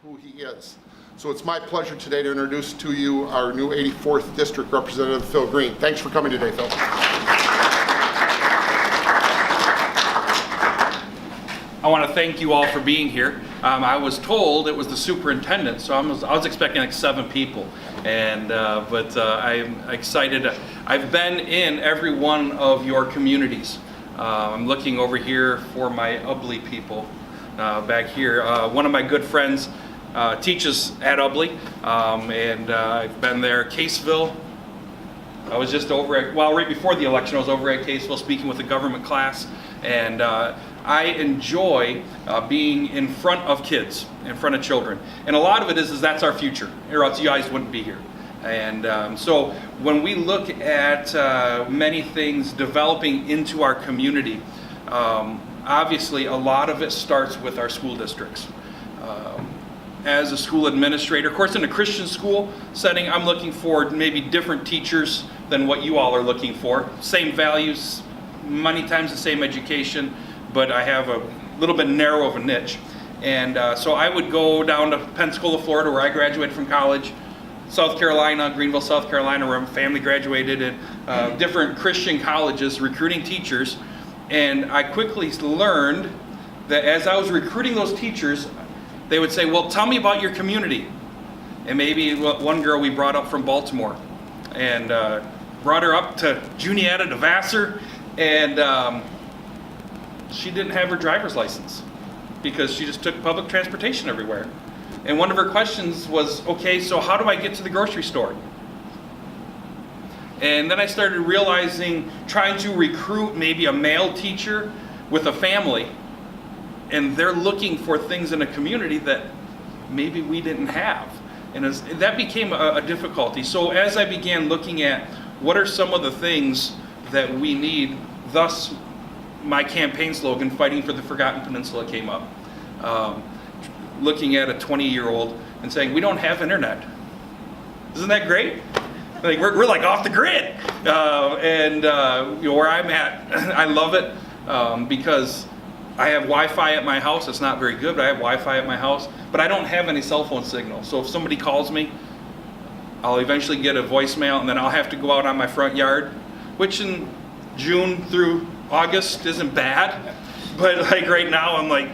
who he is. So it's my pleasure today to introduce to you our new 84th District Representative, Phil Green. Thanks for coming today, Phil. I want to thank you all for being here. I was told it was the superintendent, so I was expecting like 7 people, and but I'm excited. I've been in every one of your communities. I'm looking over here for my Ubly people back here. One of my good friends teaches at Ubly, and I've been there. Caseville, I was just over at, well, right before the election, I was over at Caseville speaking with a government class, and I enjoy being in front of kids, in front of children. And a lot of it is that's our future, or else you guys wouldn't be here. And so when we look at many things developing into our community, obviously a lot of it starts with our school districts. As a school administrator, of course in a Christian school setting, I'm looking for maybe different teachers than what you all are looking for. Same values, many times the same education, but I have a little bit narrow of a niche. And so I would go down to Pensacola, Florida, where I graduated from college, South Carolina, Greenville, South Carolina, where my family graduated, and different Christian colleges recruiting teachers. And I quickly learned that as I was recruiting those teachers, they would say, well, tell me about your community. And maybe one girl we brought up from Baltimore, and brought her up to Juniata, to Vassar, and she didn't have her driver's license because she just took public transportation everywhere. And one of her questions was, okay, so how do I get to the grocery store? And then I started realizing, trying to recruit maybe a male teacher with a family, and they're looking for things in a community that maybe we didn't have. And that became a difficulty. So as I began looking at what are some of the things that we need, thus my campaign slogan, Fighting for the Forgotten Peninsula, came up. Looking at a 20-year-old and saying, we don't have internet. Isn't that great? Like we're like off the grid. And you know, where I'm at, I love it because I have Wi-Fi at my house. It's not very good, but I have Wi-Fi at my house. But I don't have any cell phone signal. So if somebody calls me, I'll eventually get a voicemail, and then I'll have to go out on my front yard, which in June through August isn't bad. But like right now, I'm like,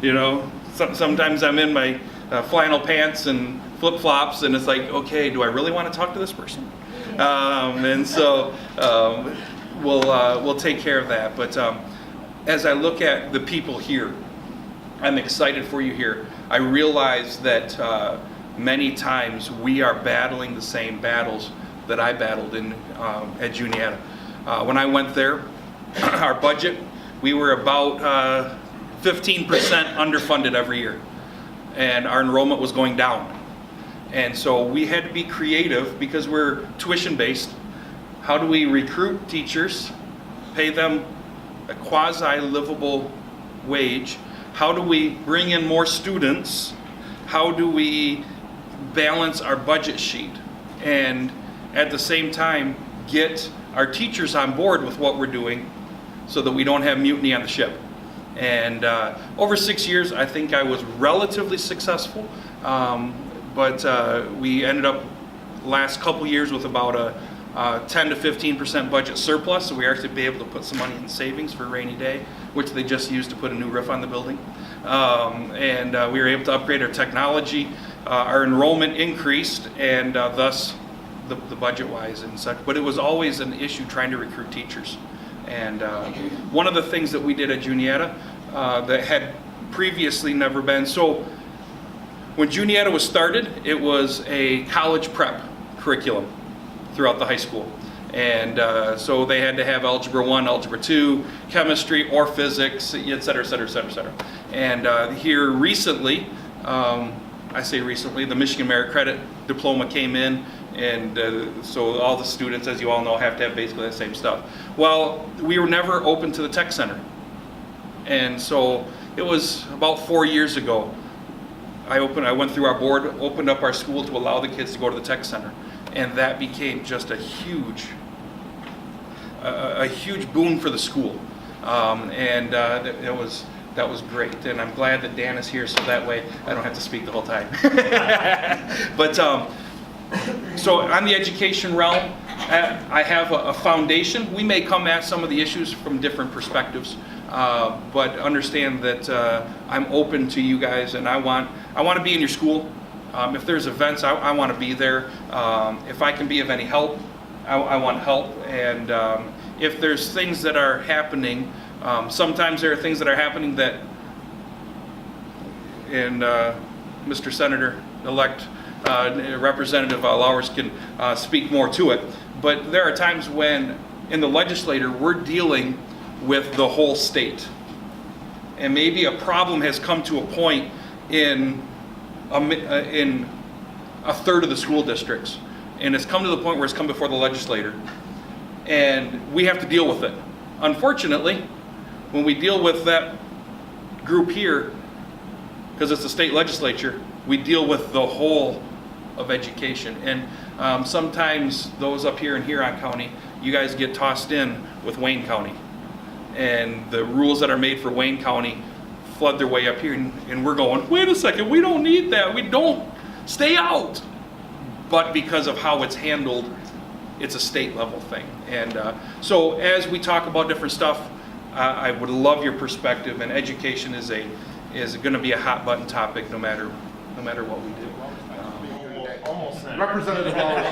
you know, sometimes I'm in my flannel pants and flip-flops, and it's like, okay, do I really want to talk to this person? And so we'll take care of that. But as I look at the people here, I'm excited for you here. I realize that many times we are battling the same battles that I battled in at Juniata. When I went there, our budget, we were about 15% underfunded every year, and our enrollment was going down. And so we had to be creative because we're tuition based. How do we recruit teachers, pay them a quasi-livable wage? How do we bring in more students? How do we balance our budget sheet? And at the same time, get our teachers on board with what we're doing so that we don't have mutiny on the ship. And over 6 years, I think I was relatively successful, but we ended up last couple years with about a 10 to 15% budget surplus, so we were actually be able to put some money in savings for a rainy day, which they just used to put a new roof on the building. And we were able to upgrade our technology. Our enrollment increased, and thus the budget-wise and such. But it was always an issue trying to recruit teachers. And one of the things that we did at Juniata that had previously never been, so when Juniata was started, it was a college prep curriculum throughout the high school. And so they had to have Algebra 1, Algebra 2, chemistry or physics, et cetera, et cetera, et cetera, et cetera. And here recently, I say recently, the Michigan Merit Credit Diploma came in, and so all the students, as you all know, have to have basically the same stuff. Well, we were never open to the tech center. And so it was about 4 years ago, I went through our board, opened up our school to allow the kids to go to the tech center. And that became just a huge boon for the school. And that was great. And I'm glad that Dan is here, so that way I don't have to speak the whole time. But so on the education realm, I have a foundation. We may come at some of the issues from different perspectives, but understand that I'm open to you guys, and I want to be in your school. If there's events, I want to be there. If I can be of any help, I want help. And if there's things that are happening, sometimes there are things that are happening that, and Mr. Senator-elect Representative Lauwers can speak more to it. But there are times when, in the legislature, we're dealing with the whole state. And maybe a problem has come to a point in a third of the school districts. And it's come to the point where it's come before the legislature. And we have to deal with it. Unfortunately, when we deal with that group here, because it's the state legislature, we deal with the whole of education. And sometimes those up here in Huron County, you guys get tossed in with Wayne County. And the rules that are made for Wayne County flood their way up here, and we're going, wait a second, we don't need that, we don't, stay out. But because of how it's handled, it's a state level thing. And so as we talk about different stuff, I would love your perspective, and education is going to be a hot button topic no matter what we do. Almost there. Representative Lauwers,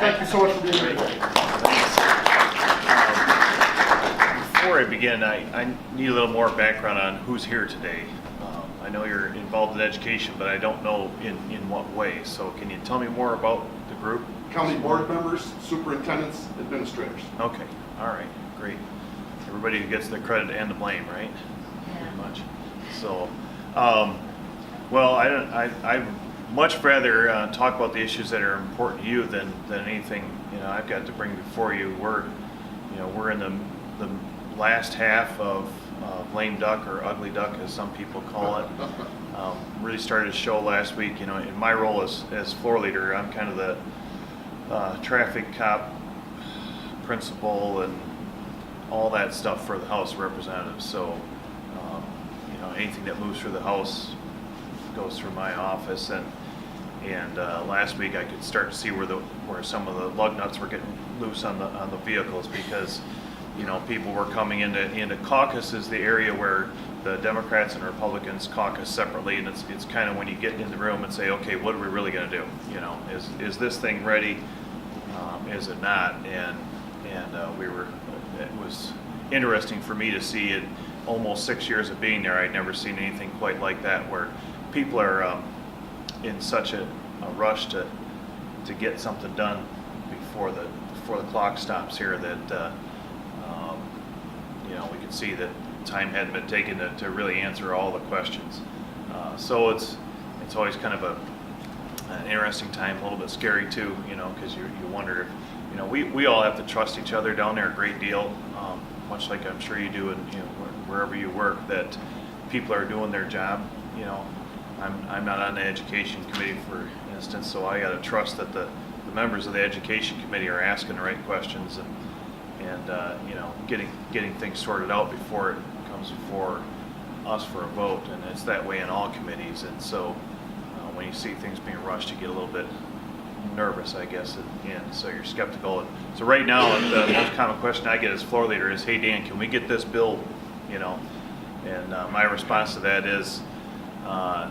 thank you so much for being here today. Before I begin, I need a little more background on who's here today. I know you're involved in education, but I don't know in what way. So can you tell me more about the group? County board members, superintendents, administrators. Okay, all right, great. Everybody gets the credit and the blame, right? Pretty much. So, well, I much rather talk about the issues that are important to you than anything I've got to bring before you. We're in the last half of lame duck, or ugly duck as some people call it. Really started to show last week. In my role as floor leader, I'm kind of the traffic cop, principal, and all that stuff for the House of Representatives. So anything that moves through the House goes through my office, and last week I could start to see where some of the lug nuts were getting loose on the vehicles, because people were coming into caucuses, the area where the Democrats and Republicans caucus separately, and it's kind of when you get in the room and say, okay, what are we really going to do? Is this thing ready? Is it not? And it was interesting for me to see it. Almost 6 years of being there, I'd never seen anything quite like that, where people are in such a rush to get something done before the clock stops here, that we could see that time hadn't been taken to really answer all the questions. So it's always kind of an interesting time, a little bit scary too, because you wonder if, we all have to trust each other down there a great deal, much like I'm sure you do in wherever you work, that people are doing their job. I'm not on the education committee, for instance, so I got to trust that the members of the education committee are asking the right questions and getting things sorted out before it comes before us for a vote. And it's that way in all committees. And so when you see things being rushed, you get a little bit nervous, I guess, and so you're skeptical. And so right now, the most common question I get as floor leader is, "Hey Dan, can we get this bill?" And my response to that is, how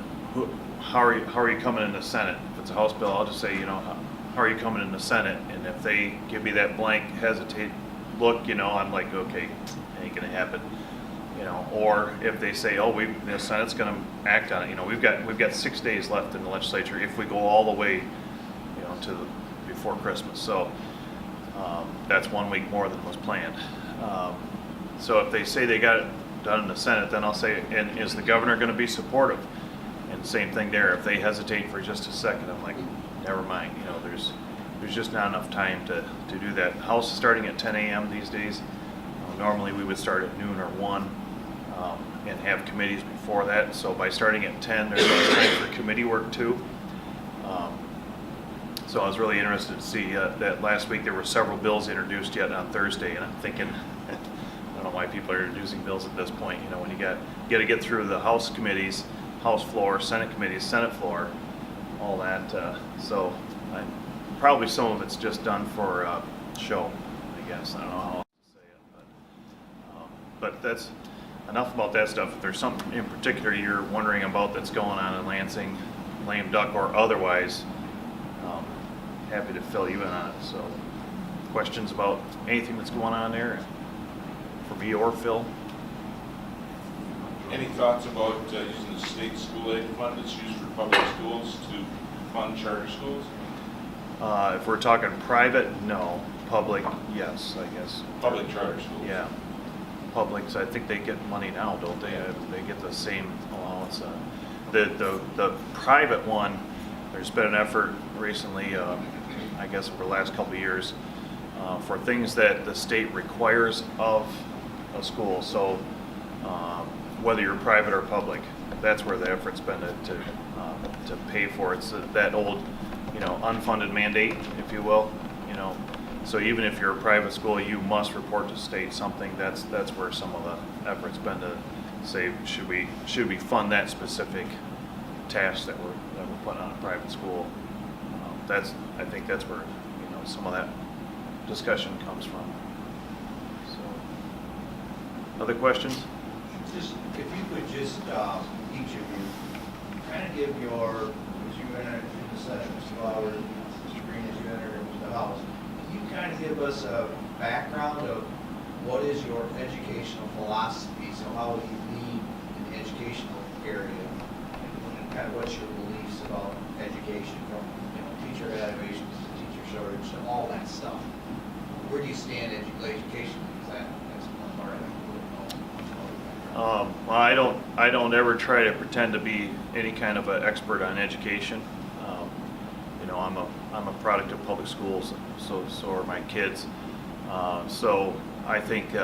are you coming in the Senate? If it's a House bill, I'll just say, how are you coming in the Senate? And if they give me that blank, hesitate look, I'm like, okay, ain't gonna happen. Or if they say, oh, the Senate's gonna act on it. We've got 6 days left in the legislature if we go all the way, to before Christmas. So that's 1 week more than was planned. So if they say they got it done in the Senate, then I'll say, and is the governor going to be supportive? And same thing there. If they hesitate for just a second, I'm like, never mind. There's just not enough time to do that. The House is starting at 10 a.m. these days. Normally we would start at noon or 1 and have committees before that. So by starting at 10, there's less time for committee work too. So I was really interested to see that last week there were several bills introduced yet on Thursday, and I'm thinking, I don't know know why people are introducing bills at this point. You know, when you got to get through the House committees, House floor, Senate committees, Senate floor, all that. So probably some of it's just done for show, I guess. I don't know how else to say it, but that's enough about that stuff. If there's something in particular you're wondering about that's going on in Lansing, lame duck or otherwise, happy to fill you in on it. So, questions about anything that's going on there for me or Phil? Any thoughts about using the state school aid fund that's used for public schools to fund charter schools? If we're talking private, no. Public, yes, I guess. Public charter schools? Yeah. Publics, I think they get money now, don't they? They get the same allowance. The private one, there's been an effort recently, I guess over the last couple of years, for things that the state requires of a school. So whether you're private or public, that's where the effort's been to pay for it. It's that old, unfunded mandate, if you will. So even if you're a private school, you must report to state something. That's where some of the effort's been to say, should we fund that specific task that we're putting on a private school? I think that's where some of that discussion comes from. So, other questions? Just, if you could just, each of you, kind of give your, as you enter into the session, Mr. Lauwers, Mr. Green, as you enter into the House, can you kind of give us a background of what is your educational philosophy? So how will you lead in the educational area? And kind of what's your beliefs about education from, teacher evaluations to teacher shortage to all that stuff? Where do you stand in education? Because that's one part I Well, I don't ever try to pretend to be any kind of an expert on education. I'm a product of public schools, so are my kids. So I think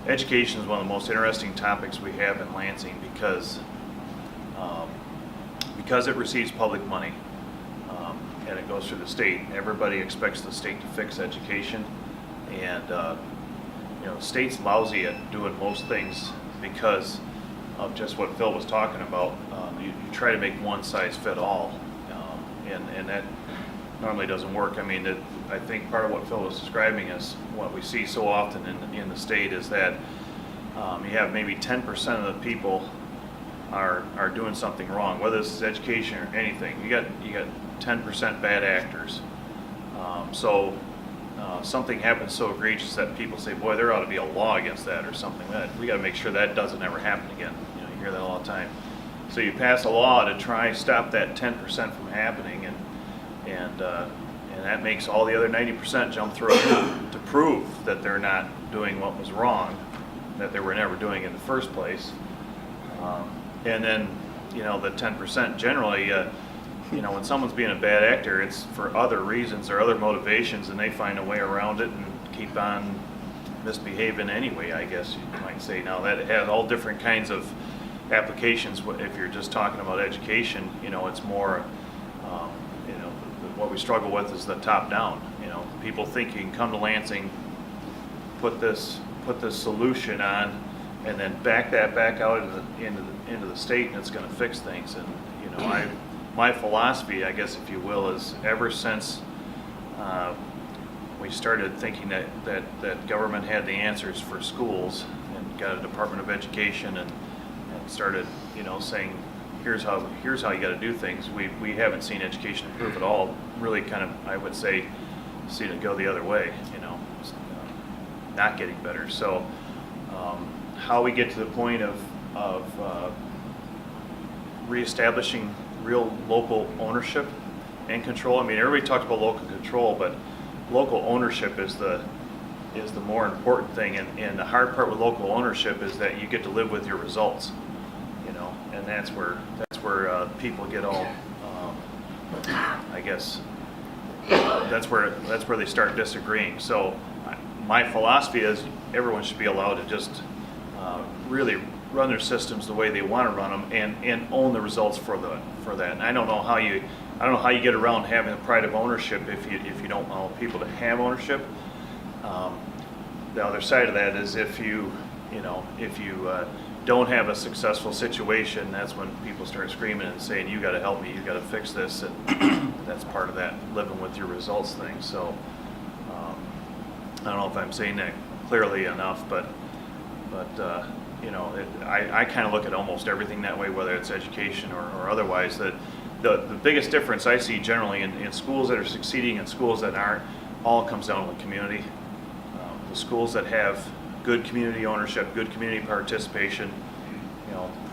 education is one of the most interesting topics we have in Lansing because it receives public money and it goes through the state. Everybody expects the state to fix education, and the state's lousy at doing most things because of just what Phil was talking about. You try to make one size fit all, and that normally doesn't work. I mean, I think part of what Phil was describing is what we see so often in the state is that you have maybe 10% of the people are doing something wrong, whether this is education or anything. You got 10% bad actors. So something happens so egregious that people say, boy, there ought to be a law against that or something. We got to make sure that doesn't ever happen again. You hear that all the time. So you pass a law to try stop that 10% from happening, and that makes all the other 90% jump through to prove that they're not doing what was wrong, that they were never doing in the first place. And then, the 10% generally, when someone's being a bad actor, it's for other reasons or other motivations, and they find a way around it and keep on misbehaving anyway, I guess you might say. Now, that has all different kinds of applications. If you're just talking about education, it's more, what we struggle with is the top down. People think you can come to Lansing, put this solution on, and then back out into the state, and it's going to fix things. And my philosophy, I guess, if you will, is ever since we started thinking that government had the answers for schools and got a Department of Education and started, saying, here's how you got to do things. We haven't seen education improve at all. Really, kind of, I would say, seen it go the other way. Not getting better. So, how we get to the point of reestablishing real local ownership and control. I mean, everybody talks about local control, but local ownership is the more important thing. And the hard part with local ownership is that you get to live with your results. And that's where people get all, I guess, that's where they start disagreeing. So my philosophy is everyone should be allowed to just really run their systems the way they want to run them and own the results for that. And I don't know how you get around having a pride of ownership if you don't allow people to have ownership. the other side of that is if you don't have a successful situation, that's when people start screaming and saying, you got to help me, you got to fix this, and that's part of that living with your results thing. So I don't know if I'm saying that clearly enough, but I kind of look at almost everything that way, whether it's education or otherwise. That the biggest difference I see generally in schools that are succeeding and schools that aren't, all comes down to the community. The schools that have good community ownership, good community participation,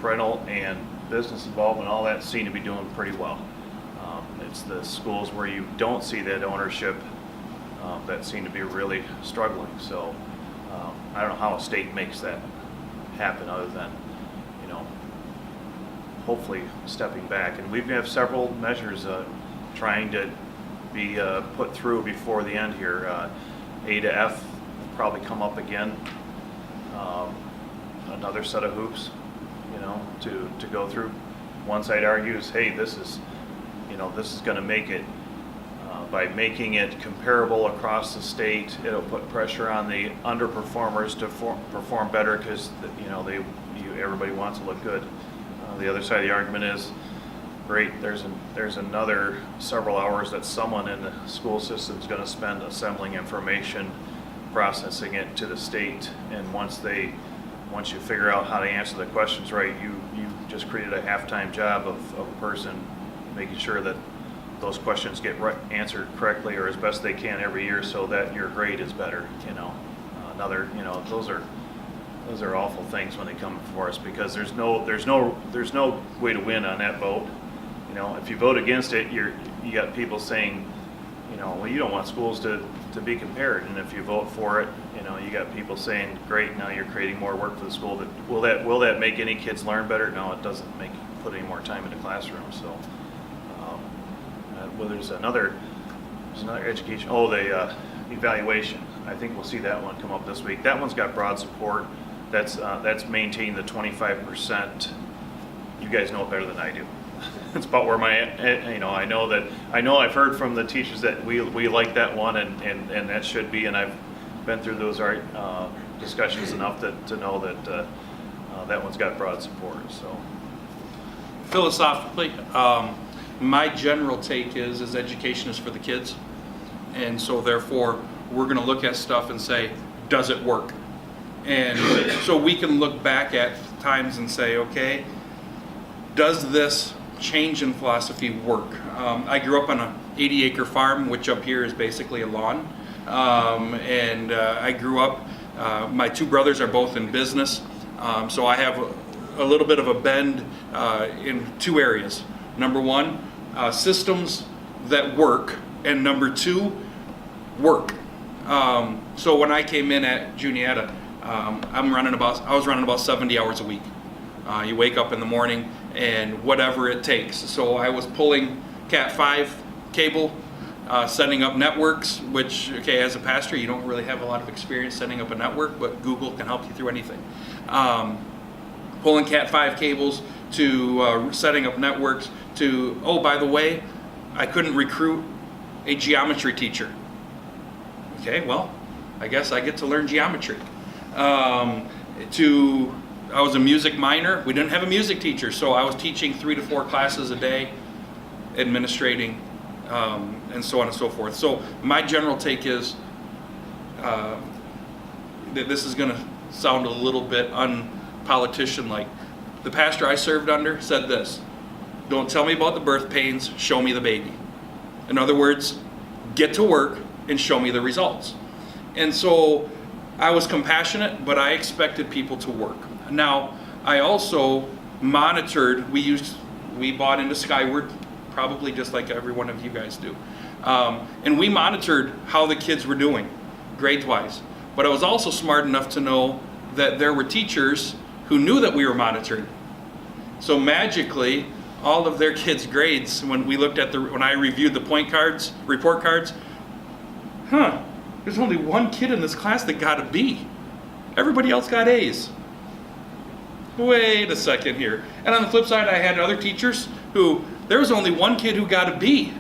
parental and business involvement, all that seem to be doing pretty well. It's the schools where you don't see that ownership that seem to be really struggling. So I don't know how a state makes that happen other than, hopefully stepping back. And we have several measures trying to be put through before the end here. A to F will probably come up again. Another set of hoops, to go through. One side argues, hey, this is going to make it, by making it comparable across the state, it'll put pressure on the underperformers to perform better because everybody wants to look good. The other side of the argument is, great, there's another several hours that someone in the school system is going to spend assembling information, processing it to the state, and once you figure out how to answer the questions right, you just created a half-time job of a person making sure that those questions get answered correctly or as best they can every year, so that your grade is better. Those are awful things when they come before us, because there's no way to win on that vote. If you vote against it, you got people saying, well, you don't want schools to be compared, and if you vote for it, you got people saying, great, now you're creating more work for the school. Will that make any kids learn better? No, it doesn't put any more time in the classroom. So, well, there's another education. Oh, the evaluation. I think we'll see that one come up this week. That one's got broad support. That's maintaining the 25%. You guys know it better than I do. It's about where I know I've heard from the teachers that we like that one, and that should be, and I've been through those discussions enough to know that that one's got broad support. So Philosophically, my general take is education is for the kids, and so therefore we're going to look at stuff and say, does it work? And so we can look back at times and say, okay, does this change in philosophy work? I grew up on an 80-acre farm, which up here is basically a lawn. And I grew up, my two brothers are both in business. So I have a little bit of a bend in two areas. Number one, systems that work, and number two, work. So when I came in at Juniata, I was running about 70 hours a week. You wake up in the morning and whatever it takes. So I was pulling Cat 5 cable, setting up networks, which, okay, as a pastor, you don't really have a lot of experience setting up a network, but Google can help you through anything. Pulling Cat 5 cables to setting up networks to, oh, by the way, I couldn't recruit a geometry teacher. Okay, well, I guess I get to learn geometry. I was a music minor. We didn't have a music teacher, so I was teaching 3 to 4 classes a day, administrating, and so on and so forth. So my general take is that this is going to sound a little bit unpolitician-like. The pastor I served under said this: don't tell me about the birth pains, show me the baby. In other words, get to work and show me the results. And so I was compassionate, but I expected people to work. Now, I also monitored, we bought into Skyward, probably just like every one of you guys do. And we monitored how the kids were doing, grades-wise. But I was also smart enough to know that there were teachers who knew that we were monitored. So magically, all of their kids' grades, when I reviewed the report cards, there's only one kid in this class that got a B. Everybody else got A's. Wait a second here. And on the flip side, I had other teachers who, there was only one kid who got a B.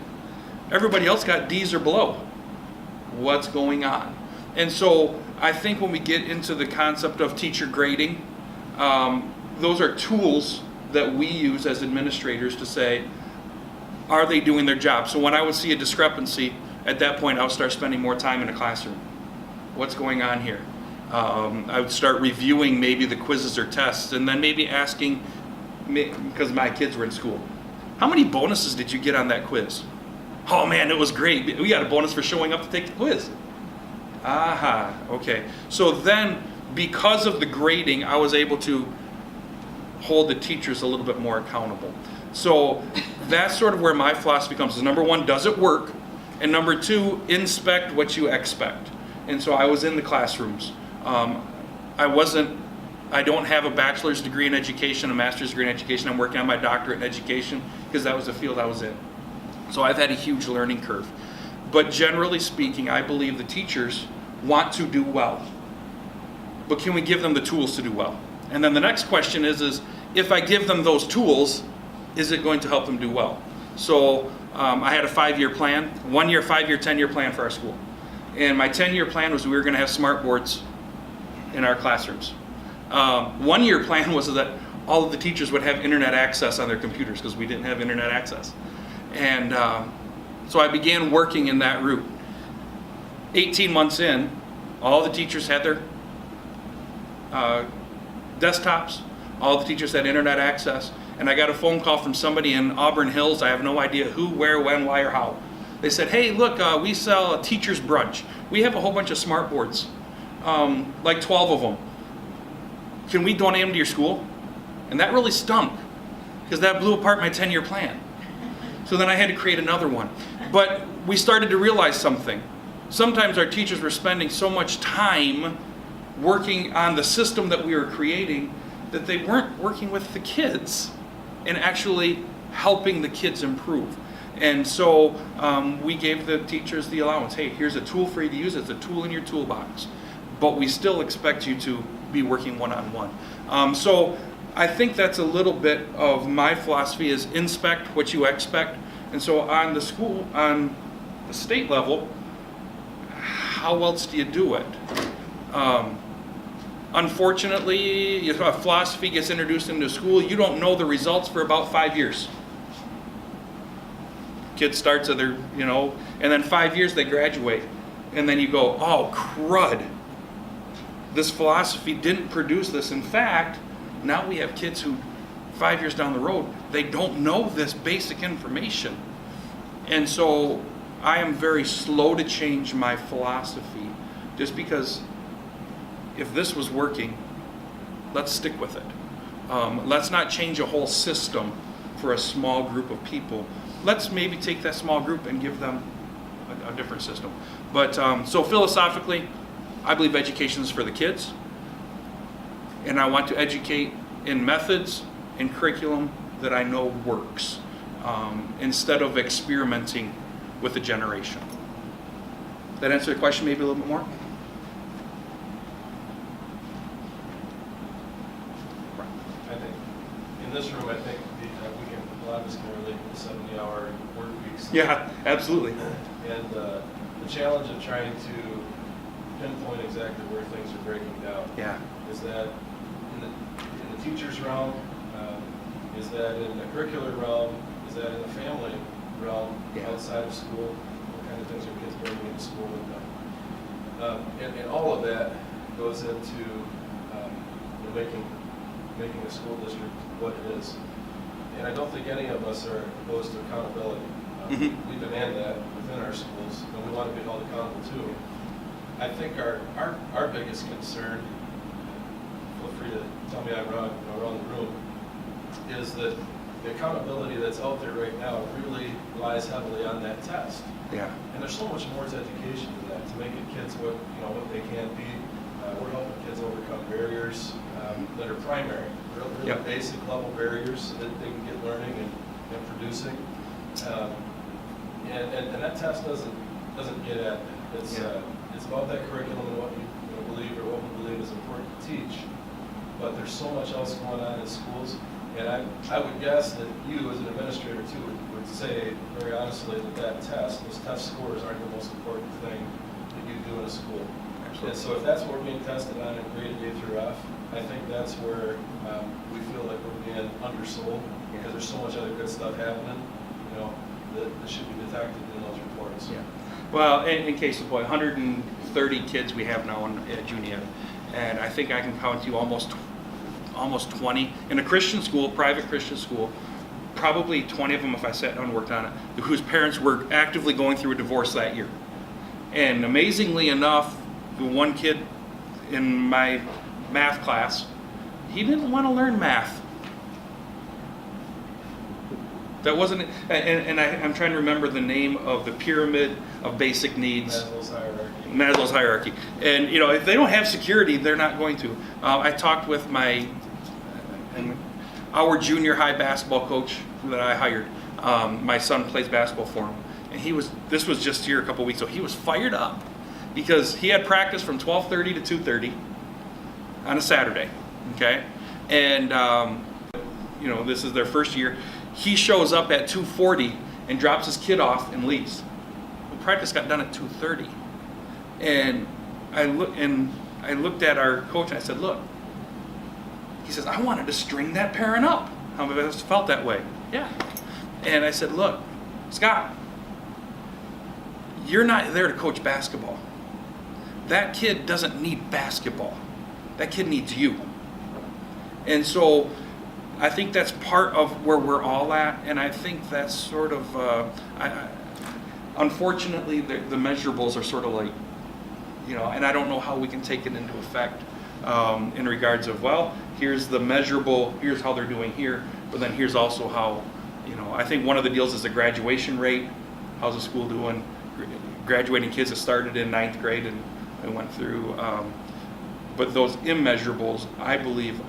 Everybody else got D's or below. What's going on? And so I think when we get into the concept of teacher grading, those are tools that we use as administrators to say, are they doing their job? So when I would see a discrepancy, at that point I would start spending more time in the classroom. What's going on here? I would start reviewing maybe the quizzes or tests, and then maybe asking, because my kids were in school, how many bonuses did you get on that quiz? Oh man, it was great. We got a bonus for showing up to take the quiz. Aha, okay. So then, because of the grading, I was able to hold the teachers a little bit more accountable. So that's sort of where my philosophy comes. Is number one, does it work? And number two, inspect what you expect. And so I was in the classrooms. I don't have a bachelor's degree in education, a master's degree in education. I'm working on my doctorate in education because that was the field I was in. So I've had a huge learning curve. But generally speaking, I believe the teachers want to do well. But can we give them the tools to do well? And then the next question is if I give them those tools, is it going to help them do well? So I had a 5-year plan, 1 year, 5-year, 10-year plan for our school. And my 10-year plan was we were going to have smart boards in our classrooms. 1-year plan was that all of the teachers would have internet access on their computers because we didn't have internet access. And so I began working in that route. 18 months in, all the teachers had their desktops, all the teachers had internet access, and I got a phone call from somebody in Auburn Hills. I have no idea who, where, when, why, or how. They said, hey, look, we sell a teacher's brunch. We have a whole bunch of smart boards, like 12 of them. Can we donate them to your school? And that really stunk, because that blew apart my 10-year plan. So then I had to create another one. But we started to realize something. Sometimes our teachers were spending so much time working on the system that we were creating that they weren't working with the kids and actually helping the kids improve. And so we gave the teachers the allowance. Hey, here's a tool for you to use. It's a tool in your toolbox. But we still expect you to be working one-on-one. So I think that's a little bit of my philosophy is inspect what you expect. And so on the state level, how else do you do it? Unfortunately, if a philosophy gets introduced into school, you don't know the results for about 5 years. Kid starts at their, and then 5 years they graduate. And then you go, oh, crud. This philosophy didn't produce this. In fact, now we have kids who, 5 years down the road, they don't know this basic information. And so I am very slow to change my philosophy just because if this was working, let's stick with it. Let's not change a whole system for a small group of people. Let's maybe take that small group and give them a different system. But so philosophically, I believe education is for the kids. And I want to educate in methods and curriculum that I know works, instead of experimenting with a generation. That answer the question maybe a little bit more? I think in this room, a lot of us can relate to the 70-hour work weeks. Yeah, absolutely. And the challenge of trying to pinpoint exactly where things are breaking down. Yeah. Is that in the teacher's realm? Is that in the curricular realm? Is that in the family realm? Yeah. Outside of school? What kind of things are kids bringing into school with them? And all of that goes into making a school district what it is. And I don't think any of us are opposed to accountability. We demand that within our schools, and we want to be held accountable too. I think our biggest concern, feel free to tell me I'm wrong around the room, is that the accountability that's out there right now really relies heavily on that test. Yeah. And there's so much more to education than that, to making kids what they can be. We're helping kids overcome barriers that are primary, really Yep. basic level barriers so that they can get learning and producing. And that test doesn't get at it. It's about that curriculum and what you believe or what we believe is important to teach. But there's so much else going on in schools. And I would guess that you as an administrator too would say very honestly that test, those test scores aren't the most important thing that you do in a school. And so if that's what we're being tested on in grade A through F, I think that's where we feel like we're being undersold, because there's so much other good stuff happening, that should be detected in those reports. Yeah. Well, in case of point, 130 kids we have now at Junior, and I think I can count you almost 20 in a Christian school, private Christian school. Probably 20 of them, if I sat down and worked on it, whose parents were actively going through a divorce that year. And amazingly enough, the one kid in my math class, he didn't want to learn math. That wasn't, I'm trying to remember the name of the pyramid of basic needs. Maslow's hierarchy. And if they don't have security, they're not going to. I talked with our junior high basketball coach that I hired. My son plays basketball for him, and this was just here a couple weeks ago. He was fired up because he had practice from 12:30 to 2:30 on a Saturday. Okay, and this is their first year. He shows up at 2:40 and drops his kid off and leaves. The practice got done at 2:30, and I looked at our coach and I said, "Look." He says, "I wanted to string that parent up." How many of us felt that way? Yeah. And I said, "Look, Scott, you're not there to coach basketball. That kid doesn't need basketball. That kid needs you." And so I think that's part of where we're all at, and I think that's sort of, unfortunately, the measurables are sort of like, and I don't know how we can take it into effect in regards of, well, here's the measurable, here's how they're doing here, but then here's also how, I think one of the deals is the graduation rate. How's the school doing? Graduating kids that started in 9th grade and went through, but those immeasurables, I believe,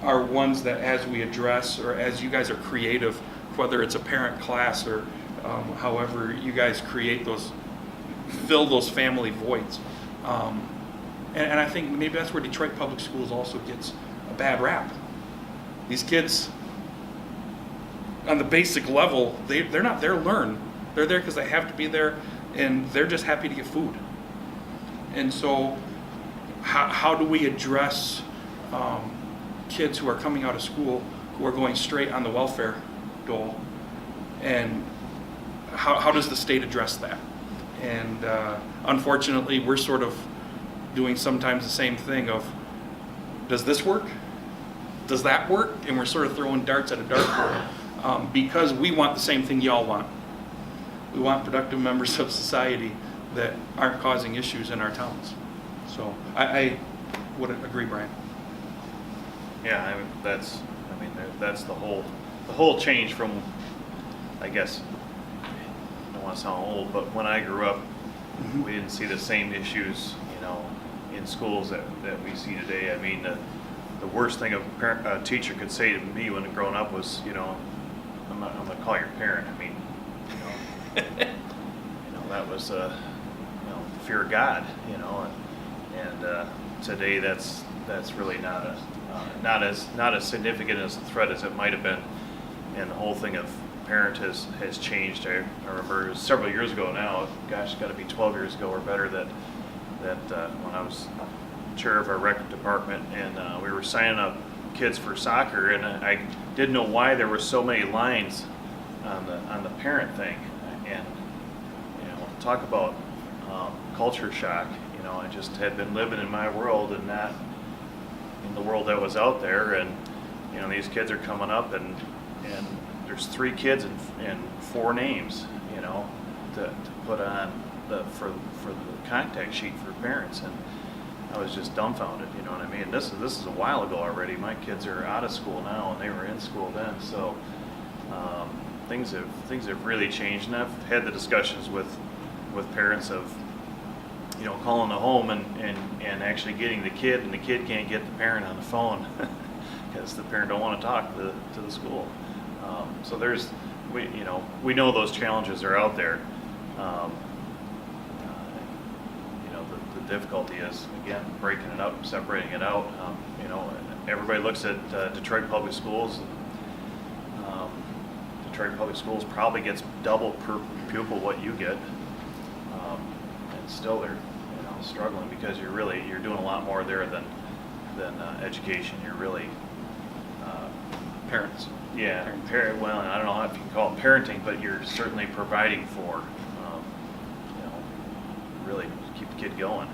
are ones that as we address, or as you guys are creative, whether it's a parent class or however you guys create those, fill those family voids. And I think maybe that's where Detroit Public Schools also gets a bad rap. These kids, on the basic level, they're not there to learn. They're there because they have to be there, and they're just happy to get food. And so how do we address kids who are coming out of school who are going straight on the welfare dole, and how does the state address that? And unfortunately, we're sort of doing sometimes the same thing of, does this work? Does that work? And we're sort of throwing darts at a dartboard because we want the same thing y'all want. We want productive members of society that aren't causing issues in our towns. So I would agree, Brian. Yeah, that's the whole change from, I guess, I don't want to sound old, but when I grew up, we didn't see the same issues, in schools that we see today. I mean, the worst thing a teacher could say to me when growing up was, I'm gonna call your parent. I mean, that was, fear of God, and today that's really not as significant as a threat as it might have been, and the whole thing of parent has changed. I remember several years ago now, gosh, it's got to be 12 years ago or better, that when I was chair of our rec department, and we were signing up kids for soccer, and I didn't know why there were so many lines on the parent thing, and talk about culture shock. I just had been living in my world and not in the world that was out there, and these kids are coming up, and there's 3 kids and 4 names, to put on for the contact sheet for parents, and I was just dumbfounded. You know what I mean? This is a while ago already. My kids are out of school now, and they were in school then. So things have really changed, and I've had the discussions with parents of calling the home and actually getting the kid, and the kid can't get the parent on the phone because the parent don't want to talk to the school. So we know those challenges are out there. The difficulty is, again, breaking it up, separating it out. Everybody looks at Detroit Public Schools. Detroit Public Schools probably gets double per pupil what you get, and still they're struggling because you're doing a lot more there than education. You're really, Parents. yeah, well, I don't know if you can call it parenting, but you're certainly providing for, really keep the kid going.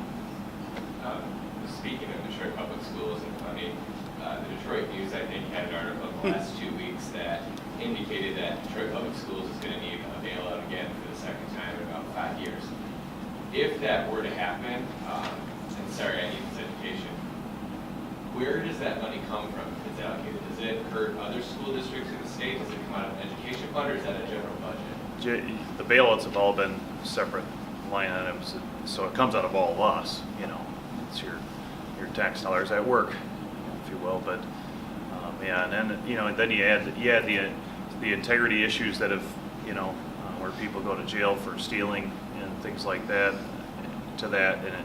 Speaking of Detroit Public Schools and funding, the Detroit News, I think, had an article in the last 2 weeks that indicated that Detroit Public Schools is going to need a bailout again for the second time in about 5 years. If that were to happen, and sorry, I need this education, where does that money come from if it's allocated? Does it hurt other school districts in the state? Does it come out of an education fund, or is that a general budget? The bailouts have all been separate line items, so it comes out of all of us, it's your tax dollars at work, if you will, but, yeah, and then, then you add the integrity issues that have, where people go to jail for stealing and things like that, to that, and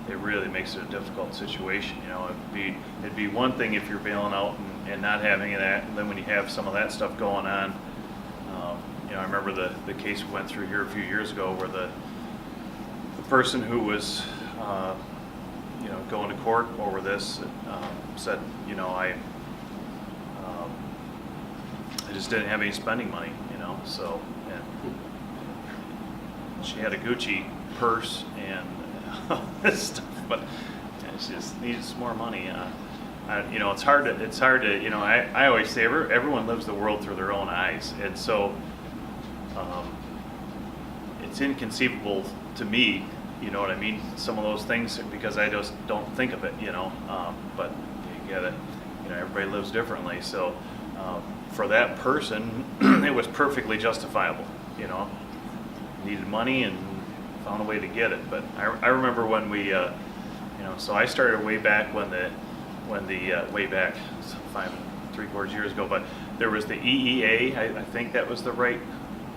it really makes it a difficult situation, it'd be one thing if you're bailing out and not having that, and then when you have some of that stuff going on, I remember the case we went through here a few years ago where the person who was, going to court over this said, I just didn't have any spending money, so, and she had a Gucci purse and this stuff, but she just needed some more money. It's hard to, I always say everyone lives the world through their own eyes, and so it's inconceivable to me, you know what I mean, some of those things, because I just don't think of it, but you get it, everybody lives differently, so for that person, it was perfectly justifiable, needed money and found a way to get it, but I remember when we, so I started way back when the way back, 5 3/4 years ago, but there was the EEA, I think that was the right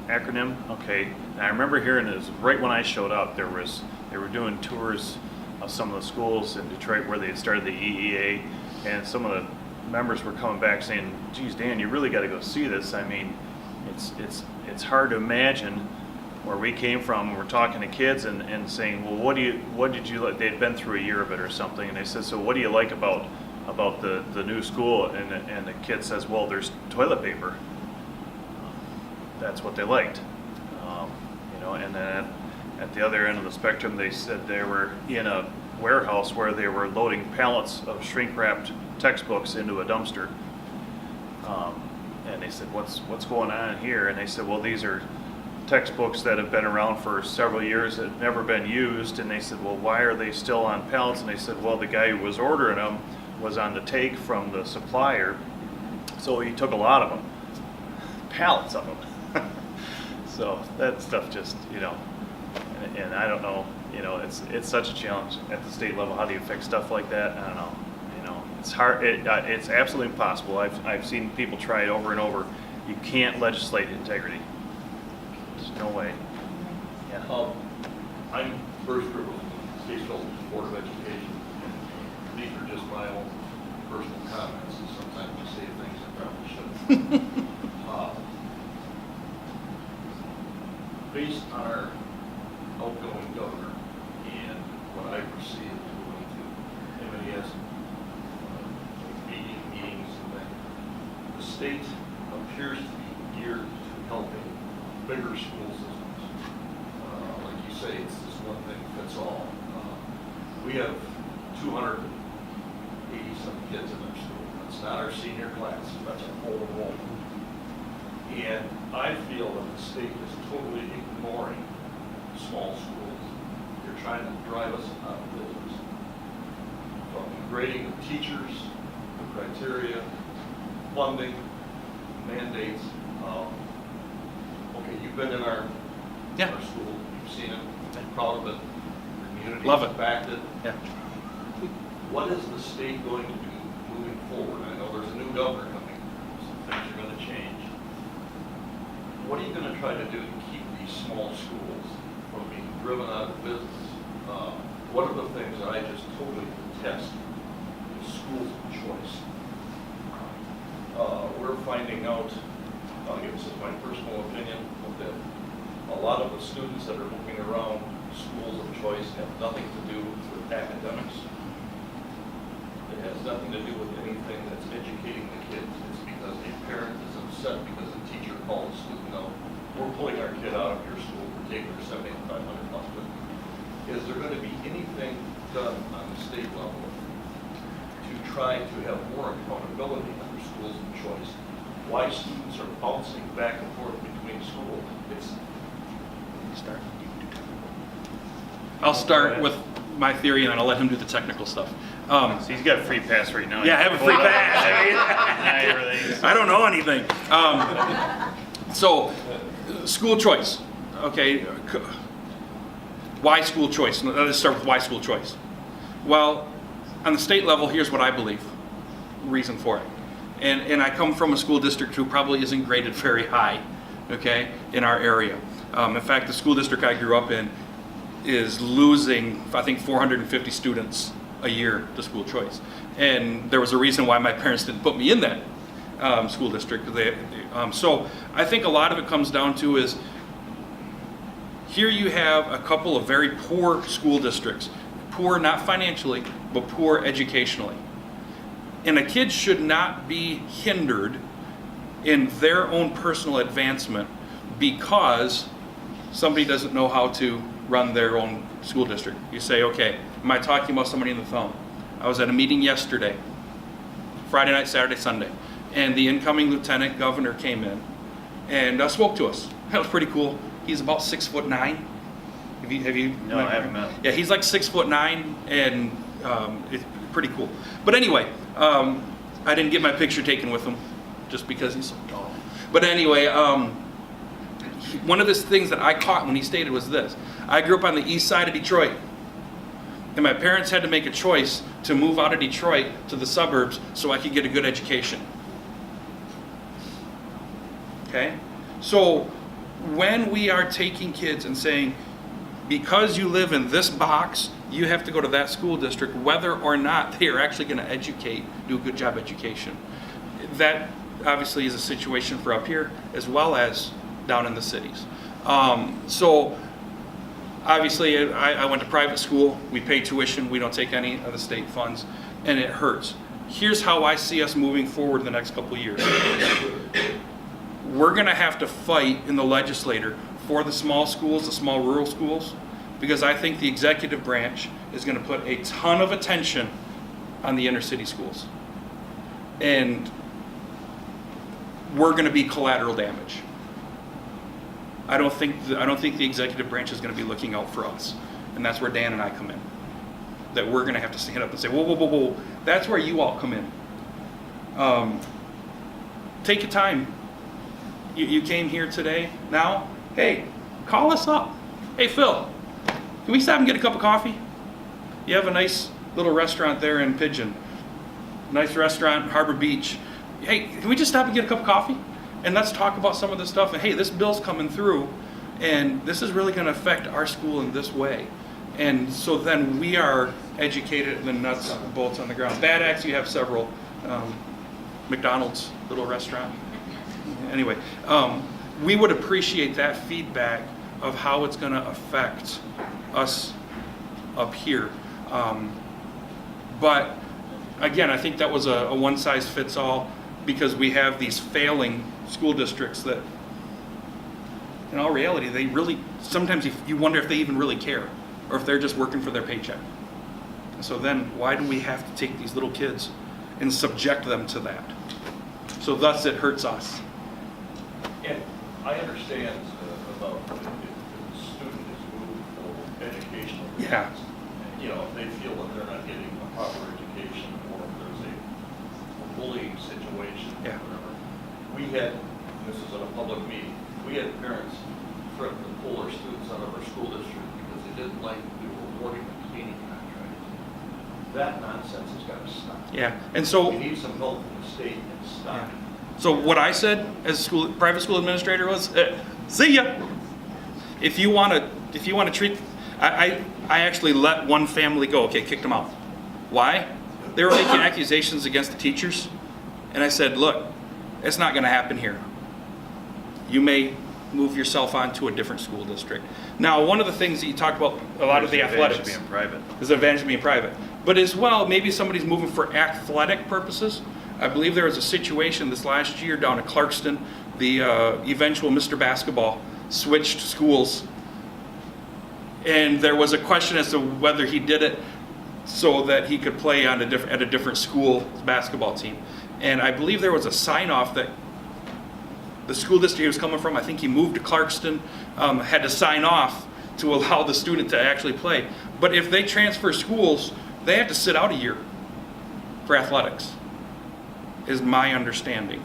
acronym, okay. And I remember hearing it was right when I showed up, they were doing tours of some of the schools in Detroit where they had started the EEA, and some of the members were coming back saying, geez, Dan, you really got to go see this. I mean, it's hard to imagine where we came from. We're talking to kids and saying, well, what did you like? They'd been through a year of it or something, and they said, so what do you like about the new school? And the kid says, well, there's toilet paper. That's what they liked, and then at the other end of the spectrum, they said they were in a warehouse where they were loading pallets of shrink-wrapped textbooks into a dumpster. And they said, what's going on here? And they said, well, these are textbooks that have been around for several years that have never been used. And they said, well, why are they still on pallets? And they said, well, the guy who was ordering them was on the take from the supplier, so he took a lot of them, pallets of them. So that stuff just, and I don't know, it's such a challenge at the state level. How do you fix stuff like that? I don't know. It's hard. It's absolutely impossible. I've seen people try it over and over. You can't legislate integrity. There's no way. Yeah. I'm first privileged in the Statesville Board of Education. These are just my own personal comments, and sometimes I say things I probably shouldn't. Based on our outgoing governor and what I perceive going to M&ES meetings, and that the state appears to be geared to helping bigger school systems. Like you say, it's this one thing fits all. We have 280 some kids in our school. That's not our senior class, that's our whole enrollment. And I feel that the state is totally ignoring small schools. They're trying to drive us out of business. From the grading of teachers, the criteria, funding, mandates. Okay, you've been in our school, you've seen it, you're proud of it, your community Love has it. backed it. Yeah. What is the state going to do moving forward? I know there's a new governor coming, some things are going to change. What are you going to try to do to keep these small schools from being driven out of business? One of the things that I just totally detest is schools of choice. We're finding out, this is my personal opinion, that a lot of the students that are looking around schools of choice have nothing to do with academics. It has nothing to do with anything that's educating the kids. It's because a parent is upset because a teacher called the student, no, we're pulling our kid out of your school, we're taking her $7,500 with you. Is there going to be anything done on the state level to try to have more accountability under schools of choice? Why students are bouncing back and forth between school? I'll start with my theory and then I'll let him do the technical stuff. So he's got a free pass right now. Yeah, I have a free pass. Everything. I don't know anything. So, school choice. Okay, why school choice? Let's start with why school choice. Well, on the state level, here's what I believe. Reason for it. And I come from a school district who probably isn't graded very high, okay, in our area. In fact, the school district I grew up in is losing, I think, 450 students a year to school choice. And there was a reason why my parents didn't put me in that school district. So I think a lot of it comes down to is, here you have a couple of very poor school districts. Poor not financially, but poor educationally. And a kid should not be hindered in their own personal advancement because somebody doesn't know how to run their own school district. You say, okay, am I talking about somebody on the phone? I was at a meeting yesterday, Friday night, Saturday, Sunday, and the incoming lieutenant governor came in and spoke to us. That was pretty cool. He's about 6'9". Have you? No, I haven't met. Yeah, he's like 6'9", and it's pretty cool. But anyway, I didn't get my picture taken with him just because he's so tall. But anyway, one of the things that I caught when he stated was this: I grew up on the east side of Detroit, and my parents had to make a choice to move out of Detroit to the suburbs so I could get a good education. Okay? So when we are taking kids and saying, because you live in this box, you have to go to that school district, whether or not they are actually going to educate, do a good job education. That obviously is a situation for up here as well as down in the cities. So obviously I went to private school, we pay tuition, we don't take any of the state funds, and it hurts. Here's how I see us moving forward in the next couple of years. We're gonna have to fight in the legislature for the small schools, the small rural schools, because I think the executive branch is gonna put a ton of attention on the inner city schools. And we're gonna be collateral damage. I don't think the executive branch is gonna be looking out for us. And that's where Dan and I come in. That we're gonna have to stand up and say, whoa, whoa, whoa, whoa. That's where you all come in. Take your time. You came here today. Now, hey, call us up. Hey, Phil, can we stop and get a cup of coffee? You have a nice little restaurant there in Pigeon. Nice restaurant, Harbor Beach. Hey, can we just stop and get a cup of coffee? And let's talk about some of this stuff. And hey, this bill's coming through, and this is really going to affect our school in this way. And so then we are educated in the nuts and bolts on the ground. Bad Axe, you have several. McDonald's, little restaurant. Anyway, we would appreciate that feedback of how it's going to affect us up here. But again, I think that was a one-size-fits-all, because we have these failing school districts that, in all reality, they really, sometimes you wonder if they even really care, or if they're just working for their paycheck. So then why do we have to take these little kids and subject them to that? So thus it hurts us. And I understand about if the student is moved for educational reasons. Yeah. You know, if they feel that they're not getting a proper education, or if there's a bullying situation, or Yeah. whatever. We had, this is at a public meeting, we had parents threaten to pull their students out of our school district because they didn't like that we were awarding the cleaning contract. That nonsense has got to stop. Yeah, and so. We need some help from the state and stop. Yeah. So what I said as a private school administrator was, see ya. If you want to treat, I actually let one family go. Okay, kicked them out. Why? They were making accusations against the teachers, and I said, look, it's not going to happen here. You may move yourself on to a different school district. Now, one of the things that you talked about, a lot of the There's advantage athletics. of being private. There's an advantage of being private. But as well, maybe somebody's moving for athletic purposes. I believe there was a situation this last year down at Clarkston. The eventual Mr. Basketball switched schools. And there was a question as to whether he did it so that he could play on at a different school basketball team. And I believe there was a sign-off that the school district he was coming from, I think he moved to Clarkston, had to sign off to allow the student to actually play. But if they transfer schools, they have to sit out a year for athletics, is my understanding.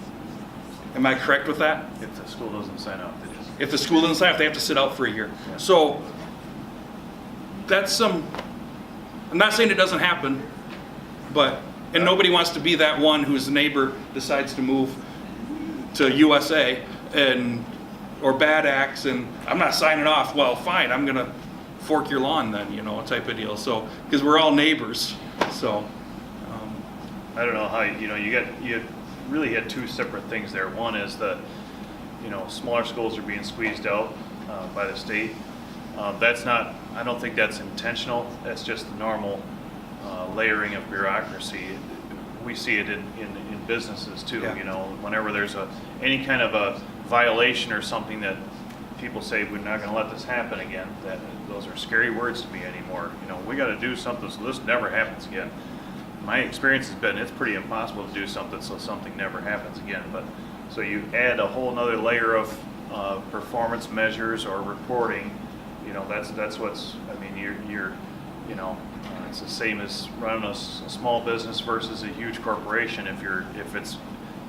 Am I correct with that? If the school doesn't sign up, they just. If the school doesn't sign up, they have to sit out for a year. Yeah. So that's I'm not saying it doesn't happen, and nobody wants to be that one whose neighbor decides to move to USA or bad acts, and I'm not signing off. Well, fine, I'm gonna fork your lawn then, type of deal. So, because we're all neighbors, so. I don't know how, you really had two separate things there. One is that, smaller schools are being squeezed out by the state. That's not, I don't think that's intentional. That's just the normal layering of bureaucracy. We see it in businesses too, Yeah. Whenever there's any kind of a violation or something that people say, we're not gonna let this happen again, those are scary words to me anymore. We gotta do something so this never happens again. My experience has been, it's pretty impossible to do something so something never happens again. But so you add a whole nother layer of performance measures or reporting. That's what's. I mean, you're it's the same as running a small business versus a huge corporation. If it's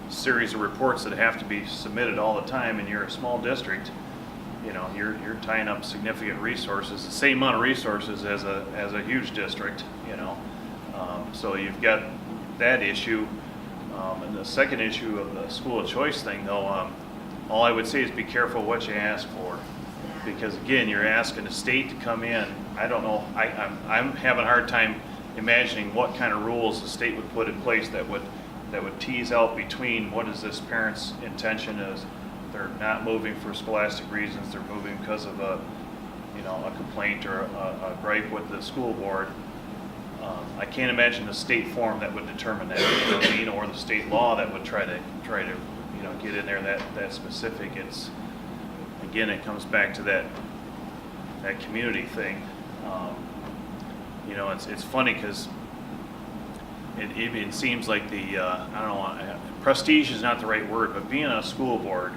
a series of reports that have to be submitted all the time, and you're a small district, you're tying up significant resources, the same amount of resources as a huge district. So you've got that issue. And the second issue of the school of choice thing, though, all I would say is be careful what you ask for. Because again, you're asking the state to come in. I don't know, I'm having a hard time imagining what kind of rules the state would put in place that would tease out between what is this parent's intention is. They're not moving for scholastic reasons, they're moving because of a complaint or a gripe with the school board. I can't imagine the state form that would determine that, or the state law that would try to get in there that specific. Again, it comes back to that community thing. It's funny because it even seems like I don't know, prestige is not the right word, but being on a school board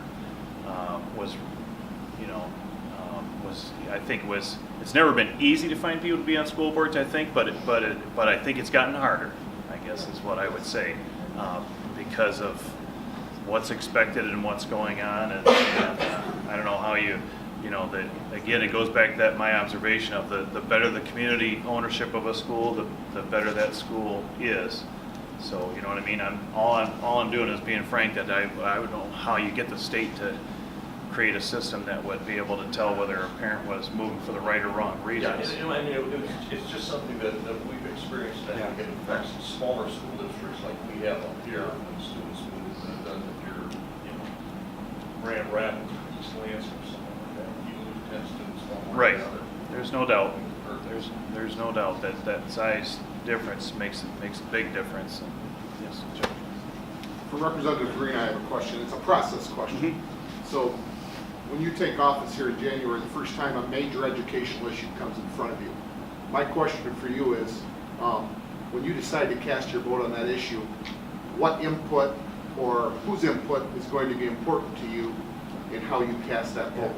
it's never been easy to find people to be on school boards, I think, but I think it's gotten harder, I guess is what I would say, because of what's expected and what's going on, and I don't know how again, it goes back to that my observation of the better the community ownership of a school, the better that school is. So you know what I mean. All I'm doing is being frank that I would know how you get the state to create a system that would be able to tell whether a parent was moving for the right or wrong reasons. It's just something that we've experienced. I think it affects smaller school districts like we have up here, when students move, and then if you're, Grand Rapids or East Lansing or something like that, you lose 10 students one way or Right. the other. There's no doubt. There's no doubt that size difference makes a big difference. Yes, Joe. For Representative Green, I have a question. It's a process question. So when you take office here in January, the first time a major educational issue comes in front of you, my question for you is, when you decide to cast your vote on that issue, what input or whose input is going to be important to you in how you cast that vote?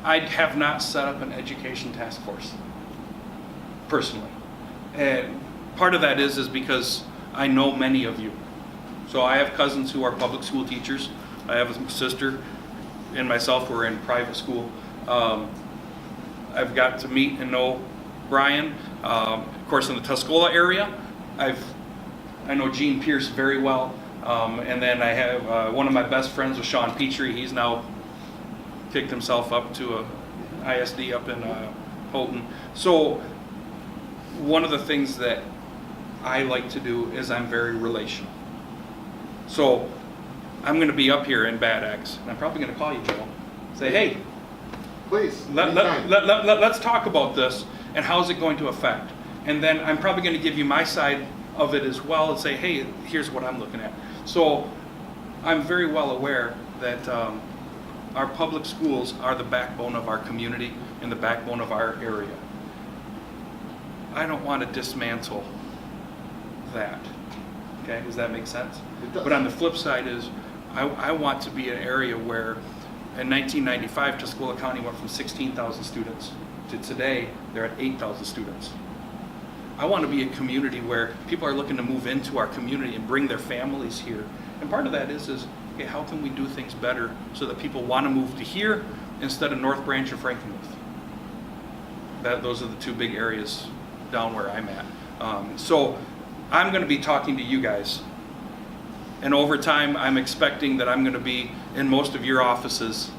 I have not set up an education task force, personally. And part of that is because I know many of you. So I have cousins who are public school teachers. I have a sister and myself who are in private school. I've got to meet and know Brian. Of course, in the Tuscola area, I know Gene Pierce very well. And then I have one of my best friends with Sean Petrie. He's now kicked himself up to a ISD up in Houghton. So one of the things that I like to do is I'm very relational. So I'm going to be up here in Bad Axe, and I'm probably going to call you, Joe. Say, hey, Please, let's anytime. talk about this, and how's it going to affect? And then I'm probably going to give you my side of it as well and say, hey, here's what I'm looking at. So I'm very well aware that our public schools are the backbone of our community and the backbone of our area. I don't want to dismantle that. Okay, does that make sense? It does. But on the flip side is, I want to be an area where, in 1995, Tuscola County went from 16,000 students to today, they're at 8,000 students. I want to be a community where people are looking to move into our community and bring their families here. And part of that is okay, how can we do things better so that people want to move to here instead of North Branch or Frankenmuth? Those are the two big areas down where I'm at. So I'm going to be talking to you guys. And over time, I'm expecting that I'm going to be in most of your offices.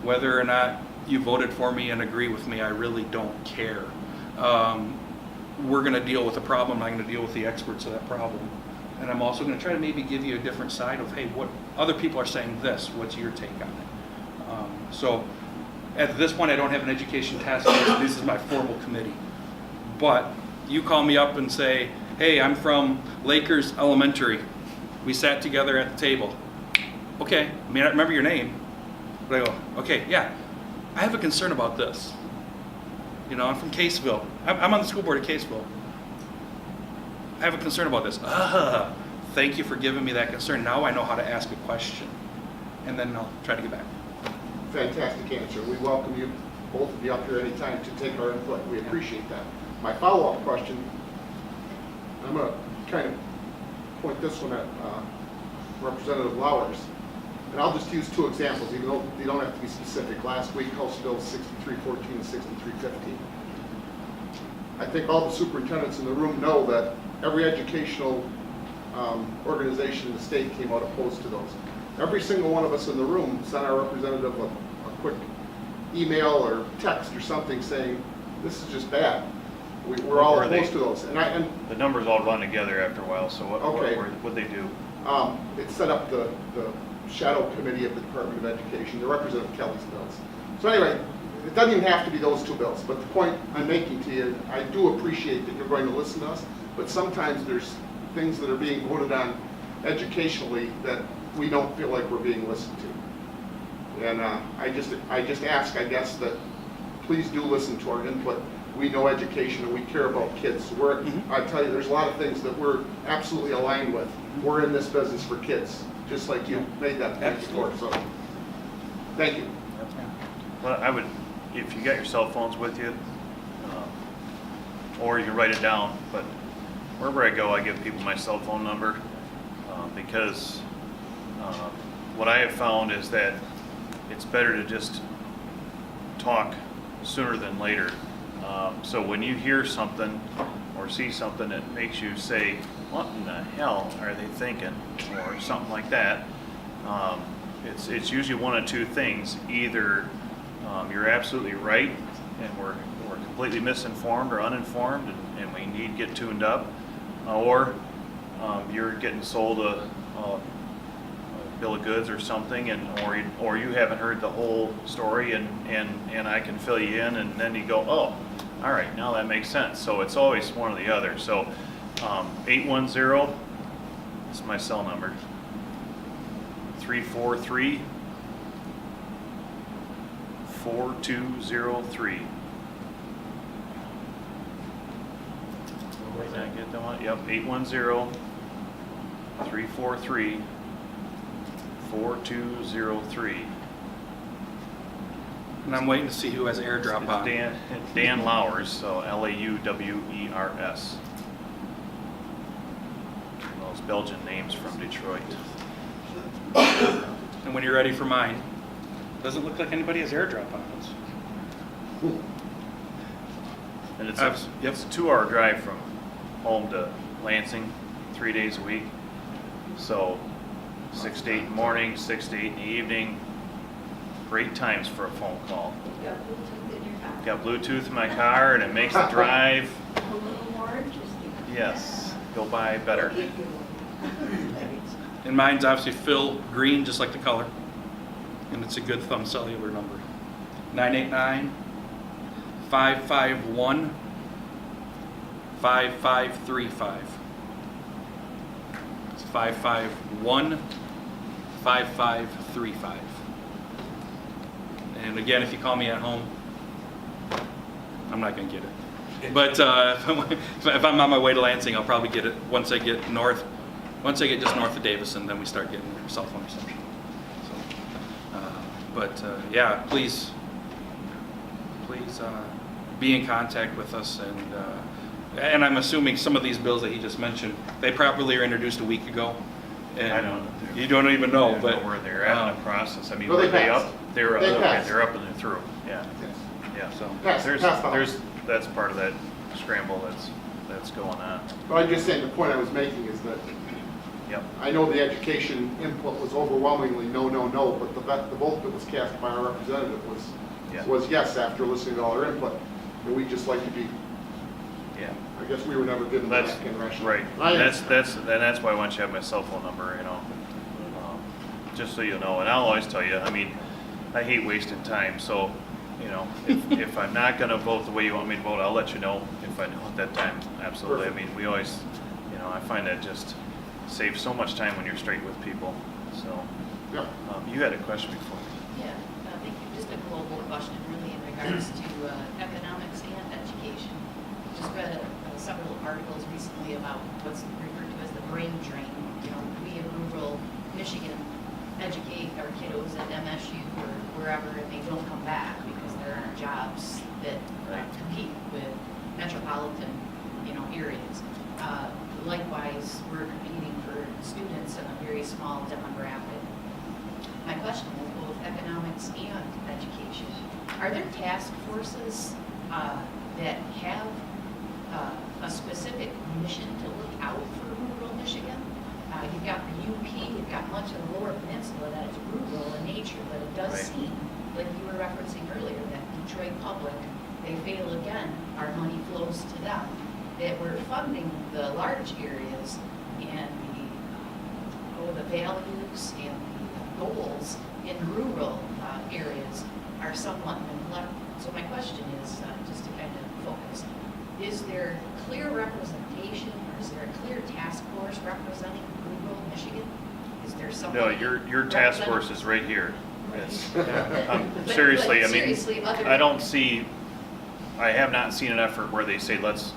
Whether or not you voted for me and agree with me, I really don't care. We're going to deal with the problem. I'm going to deal with the experts of that problem. And I'm also going to try to maybe give you a different side of, hey, what other people are saying this. What's your take on it? So at this point, I don't have an education task force. This is my formal committee. But you call me up and say, hey, I'm from Lakers Elementary. We sat together at the table. Okay, I mean, I remember your name. But I go, okay, yeah, I have a concern about this. You know, I'm from Caseville. I'm on the school board at Caseville. I have a concern about this. Thank you for giving me that concern. Now I know how to ask a question. And then I'll try to get back. Fantastic answer. We welcome you, both of you up here anytime to take our input. We appreciate that. My follow-up question, I'm going to kind of point this one at Representative Lauwers. And I'll just use two examples, even though they don't have to be specific. Last week, House Bill 6314 and 6315. I think all the superintendents in the room know that every educational organization in the state came out opposed to those. Every single one of us in the room sent our representative a quick email or text or something saying, this is just bad. We're all opposed to those. And The numbers all run together after a while, so what'd they do? it set up the shadow committee of the Department of Education, the Representative Kelly's bills. So anyway, it doesn't even have to be those two bills, but the point I'm making to you, I do appreciate that you're going to listen to us, but sometimes there's things that are being voted on educationally that we don't feel like we're being listened to. And I just ask, I guess, that please do listen to our input. We know education and we care about kids. I tell you, there's a lot of things that we're absolutely aligned with. We're in this business for kids, just like you made that point before. So, thank you. Well, I would, if you got your cell phones with you, or you can write it down, but wherever I go, I give people my cell phone number, because what I have found is that it's better to just talk sooner than later. So when you hear something or see something that makes you say, what in the hell are they thinking, or something like that, it's usually one of two things. Either you're absolutely right and we're completely misinformed or uninformed and we need to get tuned up, or you're getting sold a bill of goods or something, or you haven't heard the whole story and I can fill you in, and then you go, oh, all right, now that makes sense. So it's always one or the other. So 810, that's my cell number, 343-4203. Did I get that one? Yep, 810-343-4203. And I'm waiting to see who has airdrop It's on. Dan Lauwers, so Laowers. Those Belgian names from Detroit. And when you're ready for mine, doesn't look like anybody has airdrop on us. And it's Yep. it's a 2-hour drive from home to Lansing, 3 days a week. So 6 to 8 in the morning, 6 to 8 in the evening. Great times for a phone call. Got Bluetooth in my car, and it makes the drive, A little more interesting. yes, go by better. And mine's obviously Phil Green, just like the color. And it's a good thumb cellular number. 989-551-5535. It's 551-5535. And again, if you call me at home, I'm not going to get it. But if I'm on my way to Lansing, I'll probably get it once I get north. Once I get just north of Davison, then we start getting cell phone reception. So, yeah, please be in contact with us. And I'm assuming some of these bills that he just mentioned, they probably were introduced a week ago. And I don't know. You don't even know, I don't but know where they're at in the process. I mean, Well, were they they passed. up? They're They okay, passed. they're up and they're through. Yeah, Yes. yeah. So Passed the House. that's part of that scramble that's going on. But I'm just saying, the point I was making is that Yep. I know the education input was overwhelmingly no, no, no, but the vote that was cast by our representative Yeah. was yes after listening to all our input. And we'd just like to be, Yeah. I guess we were never given That's that kind of rationale. right. I That's understand. why I want you to have my cell phone number. Just so you know. And I'll always tell you. I mean, I hate wasting time. So, if I'm not going to vote the way you want me to vote, I'll let you know if I know at that time. Absolutely. Perfect. I mean, we always, I find that just saves so much time when you're straight with people. So, Yeah. you had a question before. Yeah, thank you. Just a global question really in regards to economics and education. Just read several articles recently about what's referred to as the brain drain. We in rural Michigan educate our kiddos at MSU or wherever and they don't come back because there aren't jobs that compete with metropolitan, areas. Likewise, we're competing for students in a very small demographic. My question is both economics and education. Are there task forces that have a specific mission to look out for rural Michigan? You've got the UP, you've got much of the lower peninsula that is rural in nature, but it does Right. seem, like you were referencing earlier, that Detroit Public, they fail again, our money flows to them. That we're funding the large areas and the values and the goals in rural areas are somewhat neglected. So my question is, just to kind of focus, is there clear representation or is there a clear task force representing rural Michigan? Is there something? No, your task force is right here. It's, But seriously, I mean, seriously, I have not seen an effort where they say, let's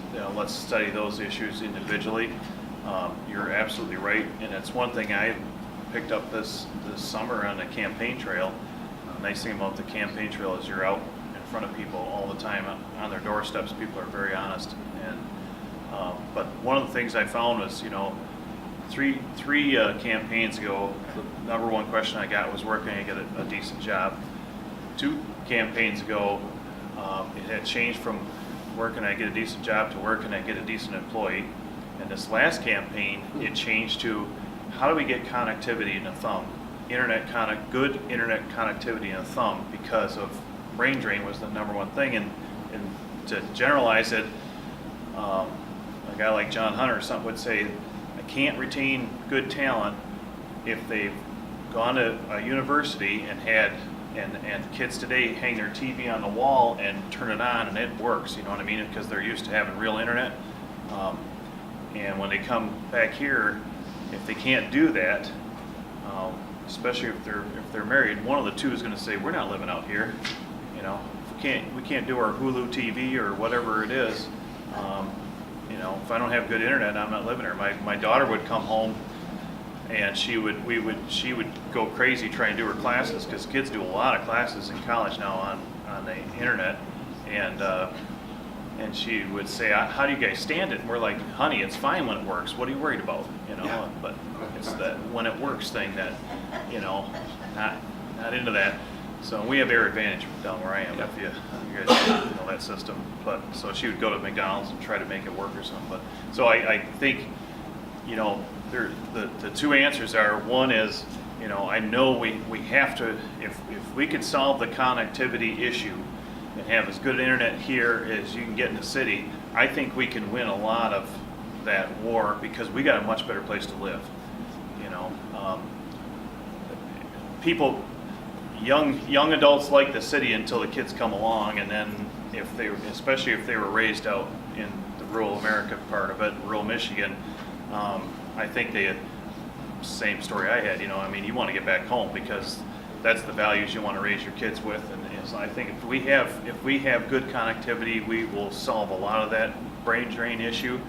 study those issues individually. You're absolutely right, and it's one thing I picked up this summer on the campaign trail. Nice thing about the campaign trail is you're out in front of people all the time on their doorsteps. People are very honest, and but one of the things I found was, three campaigns ago, the number one question I got was, where can I get a decent job? 2 campaigns ago, it had changed from where can I get a decent job to where can I get a decent employee. And this last campaign, it changed to how do we get connectivity in a thumb? Good internet connectivity in a thumb, because of brain drain was the number one thing. And to generalize it, a guy like John Hunter or something would say, I can't retain good talent if they've gone to a university and kids today hang their TV on the wall and turn it on and it works, you know what I mean? Because they're used to having real internet. And when they come back here, if they can't do that, especially if they're married, one of the two is going to say, we're not living out here. If we can't do our Hulu TV or whatever it is. If I don't have good internet, I'm not living here. My daughter would come home and she would go crazy trying to do her classes, because kids do a lot of classes in college now on the internet, and she would say, how do you guys stand it? And we're like, honey, it's fine when it works. What are you worried about? Yeah. But it's that when it works thing that, not into that. So we have Air Advantage down where I am, if you guys know that system. But so she would go to McDonald's and try to make it work or something. But so I think, the two answers are, one is, I know we have to, if we could solve the connectivity issue and have as good internet here as you can get in the city, I think we can win a lot of that war, because we got a much better place to live. people, young adults like the city until the kids come along, and then especially if they were raised out in the rural America part of it, rural Michigan, I think same story I had, I mean, you want to get back home because that's the values you want to raise your kids with, and so I think if we have good connectivity, we will solve a lot of that brain drain issue.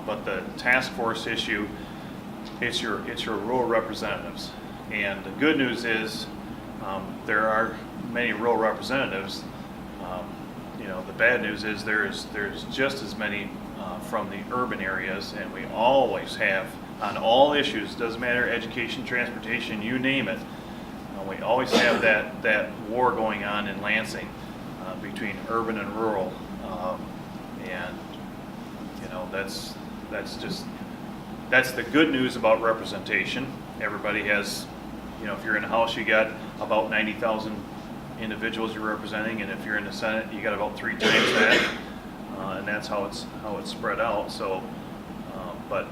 But the task force issue, it's your rural representatives, and the good news is there are many rural representatives. The bad news is there's just as many from the urban areas, and we always have on all issues. Doesn't matter, education, transportation, you name it. We always have that war going on in Lansing between urban and rural, and that's the good news about representation. Everybody has, if you're in a house, you got about 90,000 individuals you're representing, and if you're in the Senate, you got about 3 times that, and that's how it's spread out. So, but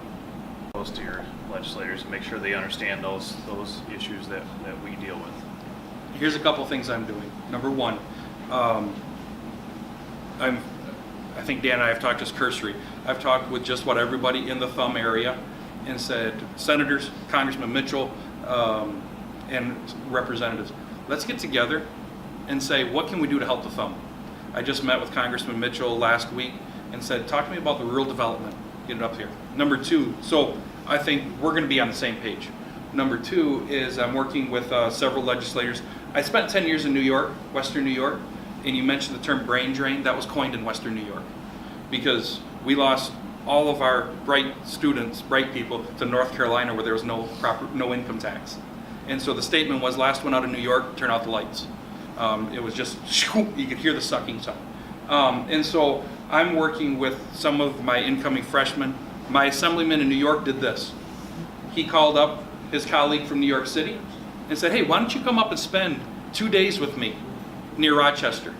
goes to your legislators and make sure they understand those issues that we deal with. Here's a couple things I'm doing. Number one, I think Dan and I have talked just cursory. I've talked with just about everybody in the Thumb area and said, senators, Congressman Mitchell, and representatives, let's get together and say, what can we do to help the Thumb? I just met with Congressman Mitchell last week and said, talk to me about the rural development. Get it up here. Number two, so I think we're going to be on the same page. Number two is I'm working with several legislators. I spent 10 years in New York, Western New York, and you mentioned the term brain drain. That was coined in Western New York because we lost all of our bright students, bright people, to North Carolina where there was no income tax. And so the statement was, last one out of New York, turn out the lights. It was just, you could hear the sucking sound. And so I'm working with some of my incoming freshmen. My assemblyman in New York did this. He called up his colleague from New York City and said, hey, why don't you come up and spend 2 days with me near Rochester?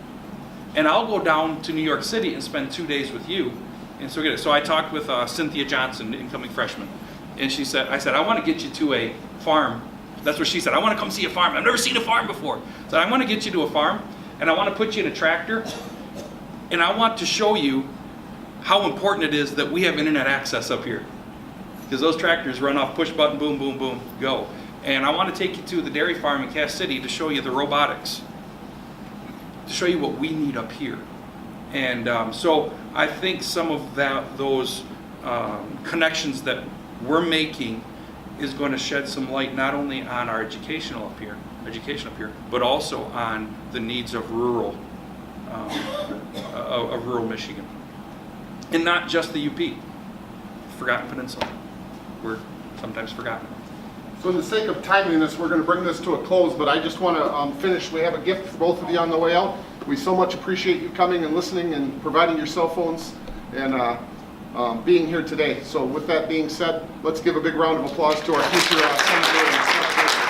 And I'll go down to New York City and spend 2 days with you. And so get it. So I talked with Cynthia Johnson, incoming freshman. And I said, I want to get you to a farm. That's what she said. I want to come see a farm. I've never seen a farm before. So I want to get you to a farm, and I want to put you in a tractor, and I want to show you how important it is that we have internet access up here. Because those tractors run off push button, boom, boom, boom, go. And I want to take you to the dairy farm in Cass City to show you the robotics, to show you what we need up here. And so I think some of those connections that we're making is going to shed some light not only on our education up here, but also on the needs of rural Michigan, and not just the UP, Forgotten Peninsula. We're sometimes forgotten. So in the sake of timeliness, we're going to bring this to a close, but I just want to finish. We have a gift for both of you on the way out. We so much appreciate you coming and listening and providing your cell phones and being here today. So with that being said, let's give a big round of applause to our future senator and Senate.